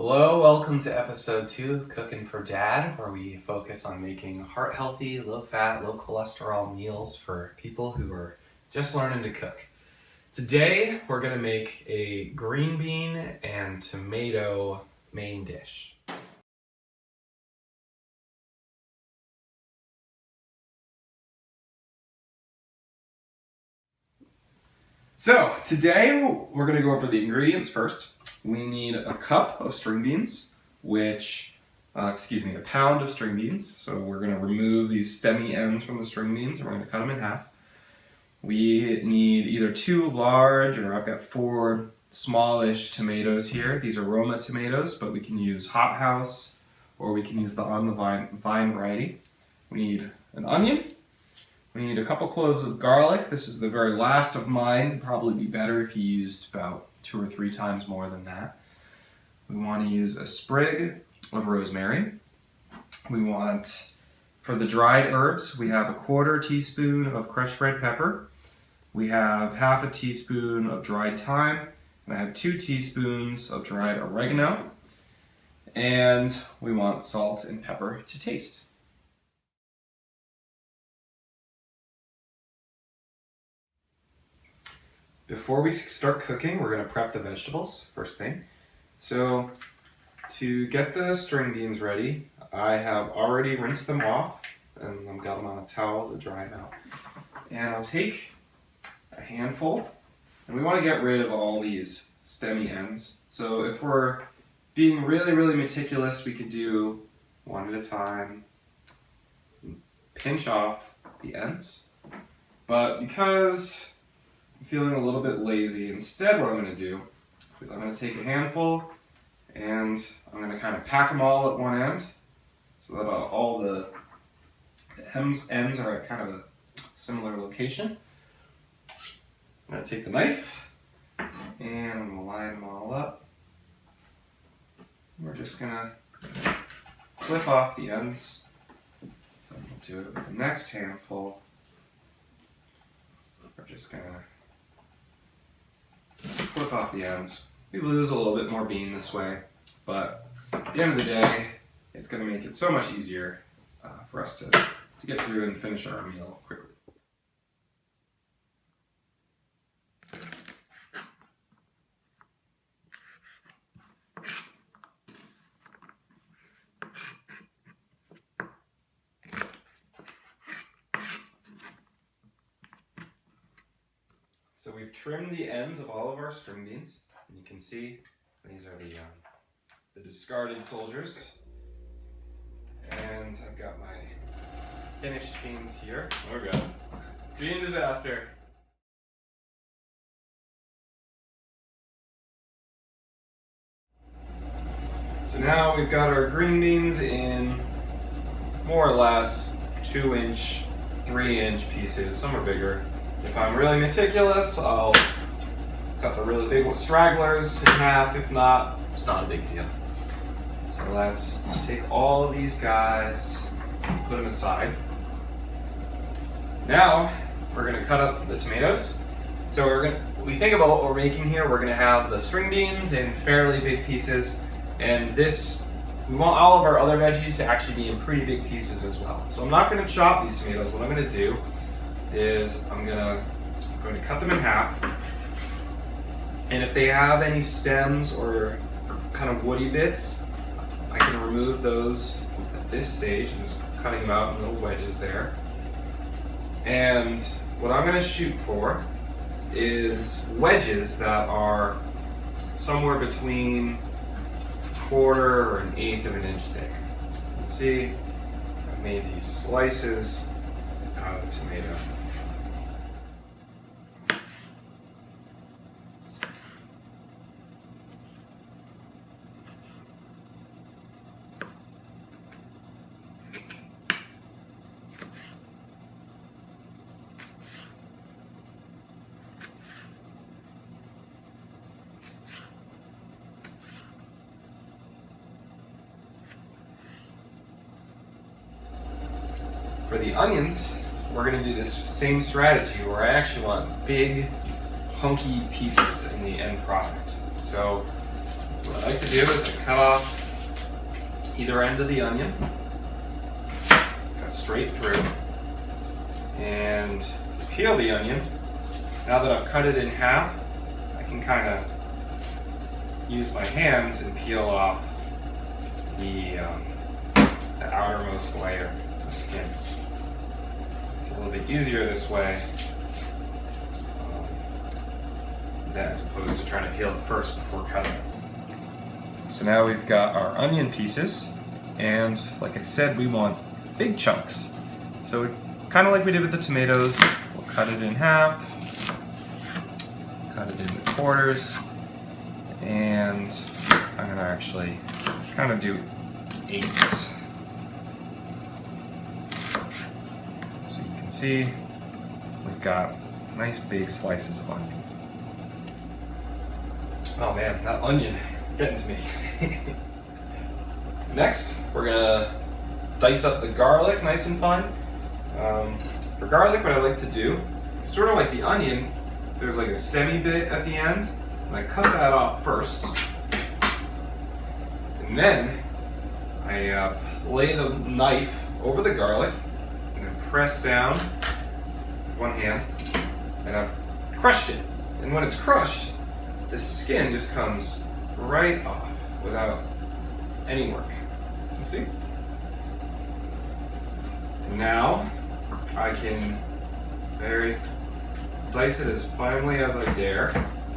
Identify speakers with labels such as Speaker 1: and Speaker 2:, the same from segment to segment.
Speaker 1: Hello, welcome to episode 2 of Cooking for Dad, where we focus on making heart-healthy, low-fat, low-cholesterol meals for people who are just learning to cook. Today, we're going to make a green bean and tomato main dish. So, today we're going to go over the ingredients first. We need a cup of string beans, a pound of string beans. So we're going to remove these stemmy ends from the string beans and we're going to cut them in half. We need either 2 large, or I've got 4 smallish tomatoes here. These are Roma tomatoes, but we can use hothouse or we can use the on the vine variety. We need an onion. We need a couple cloves of garlic. This is the very last of mine. It'd probably be better if you used about 2 or 3 times more than that. We want to use a sprig of rosemary. We want, for the dried herbs, we have a 1/4 teaspoon of crushed red pepper. We have 1/2 teaspoon of dried thyme. And I have 2 teaspoons of dried oregano. And we want salt and pepper to taste. Before we start cooking, we're going to prep the vegetables, first thing. So, to get the string beans ready, I have already rinsed them off, and I've got them on a towel to dry them out. And I'll take a handful, and we want to get rid of all these stemmy ends. So if we're being really, really meticulous, we could do one at a time, pinch off the ends. But because I'm feeling a little bit lazy, instead what I'm going to do is I'm going to take a handful and I'm going to kind of pack them all at one end so that all the ends are at kind of a similar location. I'm going to take the knife and I'm going to line them all up. We're just going to clip off the ends. We'll do it with the next handful. We're just going to clip off the ends. We lose a little bit more bean this way, but at the end of the day, it's going to make it so much easier for us to get through and finish our meal quickly. So we've trimmed the ends of all of our string beans, and you can see these are the discarded soldiers. And I've got my finished beans here. Oh god, bean disaster. So now we've got our green beans in more or less 2-inch, 3-inch pieces. Some are bigger. If I'm really meticulous, I'll cut the really big stragglers in half. If not, it's not a big deal. So let's take all of these guys, put them aside. Now, we're going to cut up the tomatoes. So when we think about what we're making here, we're going to have the string beans in fairly big pieces, and we want all of our other veggies to actually be in pretty big pieces as well. So I'm not going to chop these tomatoes. What I'm going to do is I'm going to cut them in half, and if they have any stems or kind of woody bits, I can remove those at this stage. I'm just cutting them out in little wedges there. And what I'm going to shoot for is wedges that are somewhere between 1/4 or 1/8 of an inch thick. You can see I've made these slices out of the tomato. For the onions, we're going to do this same strategy where I actually want big, hunky pieces in the end product. So What I like to do is I cut off either end of the onion, cut straight through, and to peel the onion, now that I've cut it in half, I can kind of use my hands and peel off the outermost layer of skin. It's a little bit easier this way as opposed to trying to peel it first before cutting it. So now we've got our onion pieces, and like I said, we want big chunks. So kind of like we did with the tomatoes, we'll cut it in half, cut it into quarters, and I'm going to actually kind of do eighths. So you can see we've got nice big slices of onion. Oh man, that onion, it's getting to me. Next, we're gonna dice up the garlic nice and fine. For garlic, what I like to do, sort of like the onion, there's like a stemmy bit at the end, and I cut that off first. And then I lay the knife over the garlic and then press down with one hand, and I've crushed it. And when it's crushed, the skin just comes right off without any work. You see? And now I can dice it as finely as I dare.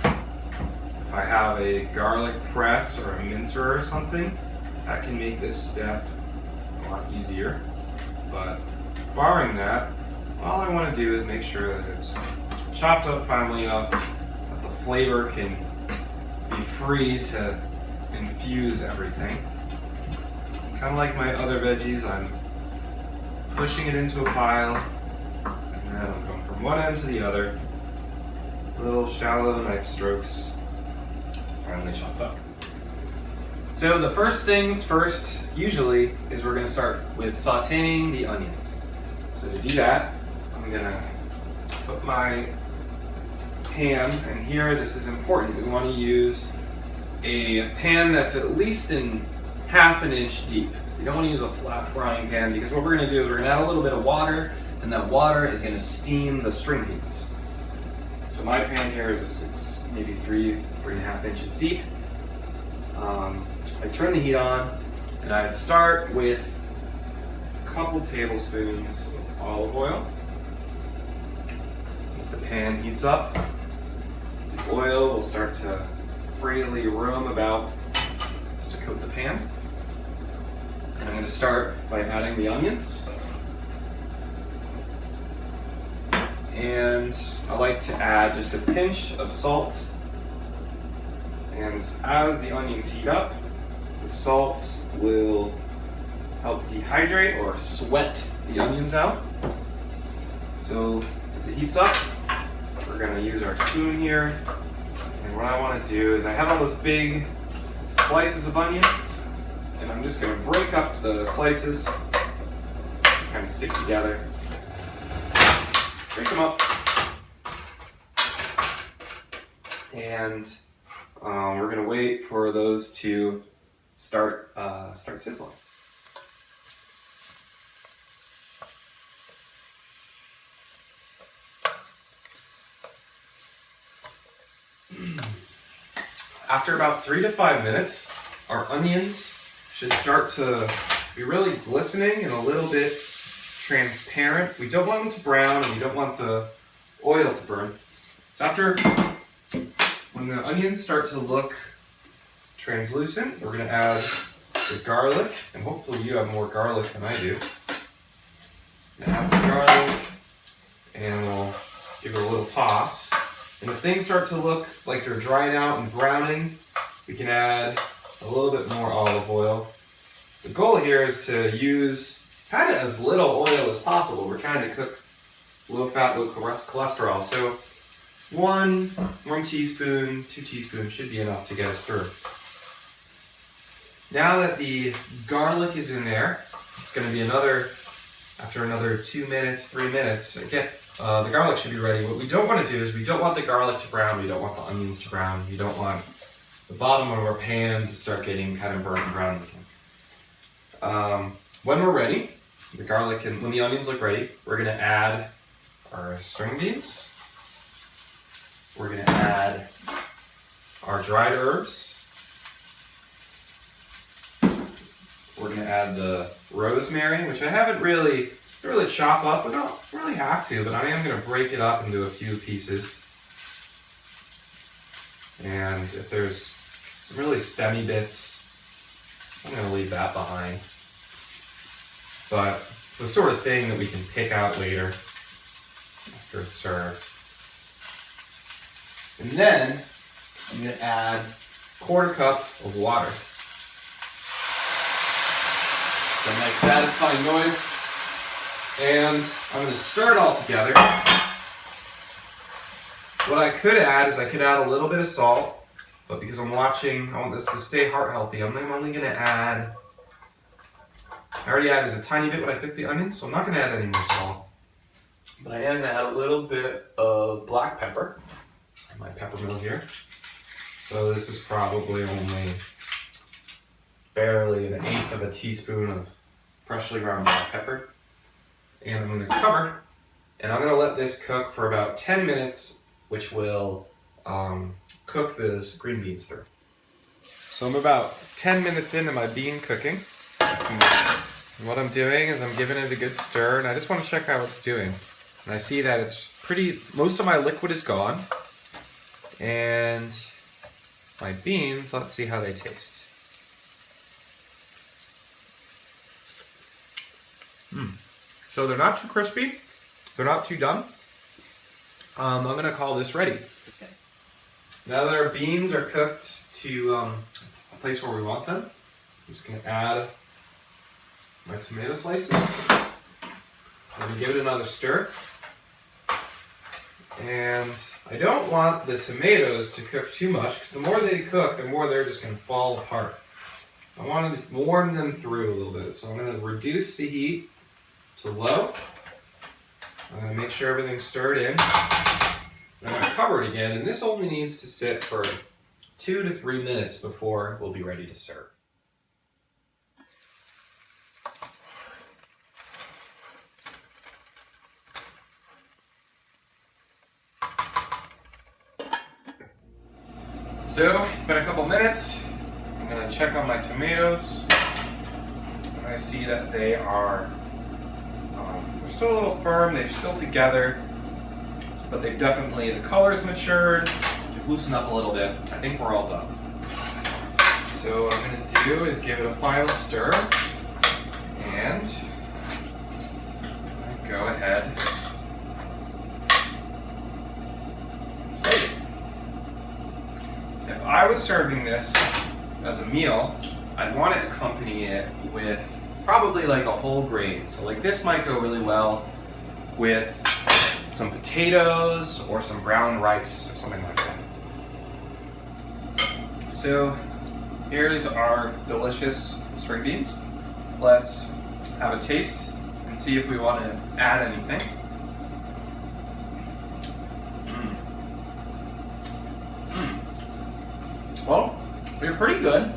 Speaker 1: If I have a garlic press or a mincer or something, that can make this step a lot easier. But barring that, all I want to do is make sure that it's chopped up finely enough that the flavor can be free to infuse everything. Kind of like my other veggies, I'm pushing it into a pile, and then I'm going from one end to the other, little shallow knife strokes to finally chop up. So the first things first, usually, is we're going to start with sauteing the onions. So to do that, I'm going to put my pan, and here this is important. We want to use a pan that's at least in half an inch deep. You don't want to use a flat frying pan, because what we're going to do is we're going to add a little bit of water, and that water is going to steam the string beans. So my pan here is it's maybe 3.5 inches deep. I turn the heat on, and I start with a couple tablespoons of olive oil. As the pan heats up, the oil will start to freely roam about just to coat the pan. And I'm going to start by adding the onions. And I like to add just a pinch of salt. And as the onions heat up, the salt will help dehydrate or sweat the onions out. So as it heats up, we're going to use our spoon here. And what I want to do is I have all those big slices of onion, and I'm just going to break up the slices, kind of stick together. Break them up. And we're going to wait for those to start sizzling. After about 3 to 5 minutes, our onions should start to be really glistening and a little bit transparent. We don't want them to brown, and we don't want the oil to burn. So when the onions start to look translucent, we're going to add the garlic, and hopefully you have more garlic than I do. Add the garlic, and we'll give it a little toss. And if things start to look like they're drying out and browning, we can add a little bit more olive oil. The goal here is to use kind of as little oil as possible. We're trying to cook low fat, low cholesterol. So 1 teaspoon, 2 teaspoons should be enough to get us through. Now that the garlic is in there, it's going to be after another 2 minutes, 3 minutes, the garlic should be ready. What we don't want to do is we don't want the garlic to brown, we don't want the onions to brown, we don't want the bottom of our pan to start getting kind of burnt and brown looking. When we're ready, the garlic and when the onions look ready, we're going to add our string beans. We're going to add our dried herbs. We're going to add the rosemary, which I haven't really chop up. We don't really have to, but I am going to break it up into a few pieces. And if there's some really stemmy bits, I'm going to leave that behind. But it's the sort of thing that we can pick out later after it's served. And then I'm going to add a 1/4 cup of water. It's a nice satisfying noise. And I'm going to stir it all together. What I could add is I could add a little bit of salt, but because I want this to stay heart healthy, I'm only going to add, I already added a tiny bit when I cooked the onions, so I'm not going to add any more salt. But I am going to add a little bit of black pepper. My pepper mill here. So this is probably only barely 1/8 teaspoon of freshly ground black pepper. And I'm going to cover, and I'm going to let this cook for about 10 minutes, which will cook the green beans through. So I'm about 10 minutes into my bean cooking. And what I'm doing is I'm giving it a good stir, and I just want to check how it's doing. And I see that most of my liquid is gone. And my beans, let's see how they taste. So they're not too crispy, they're not too done. I'm gonna call this ready. Now that our beans are cooked to a place where we want them, I'm just gonna add my tomato slices. I'm gonna give it another stir. And I don't want the tomatoes to cook too much, because the more they cook, the more they're just going to fall apart. I want to warm them through a little bit, so I'm going to reduce the heat to low. I'm going to make sure everything's stirred in. I'm going to cover it again, and this only needs to sit for 2 to 3 minutes before we'll be ready to serve. So, it's been a couple minutes. I'm going to check on my tomatoes. And I see that they are they're still a little firm, they're still together, but they've definitely, the color's matured, they've loosened up a little bit. I think we're all done. So what I'm going to do is give it a final stir, and go ahead. If I was serving this as a meal, I'd want to accompany it with probably like a whole grain. So like this might go really well with some potatoes or some brown rice or something like that. So here's our delicious string beans. Let's have a taste and see if we want to add anything. Well, they're pretty good.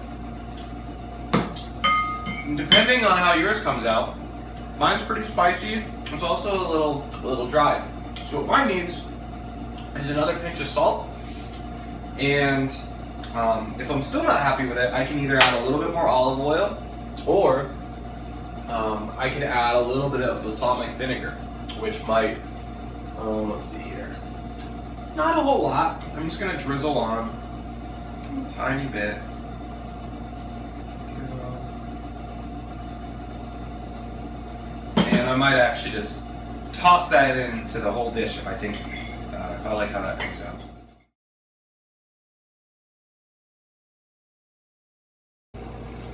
Speaker 1: And depending on how yours comes out, mine's pretty spicy. It's also a little dry. So what mine needs is another pinch of salt. And if I'm still not happy with it, I can either add a little bit more olive oil, or I can add a little bit of balsamic vinegar, which might, let's see here, not a whole lot. I'm just gonna drizzle on a tiny bit. And I might actually just toss that into the whole dish if I think, if I like how that comes out.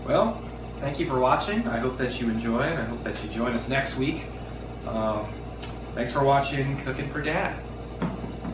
Speaker 1: Well, thank you for watching. I hope that you enjoy, and I hope that you join us next week. Thanks for watching Cooking for Dad.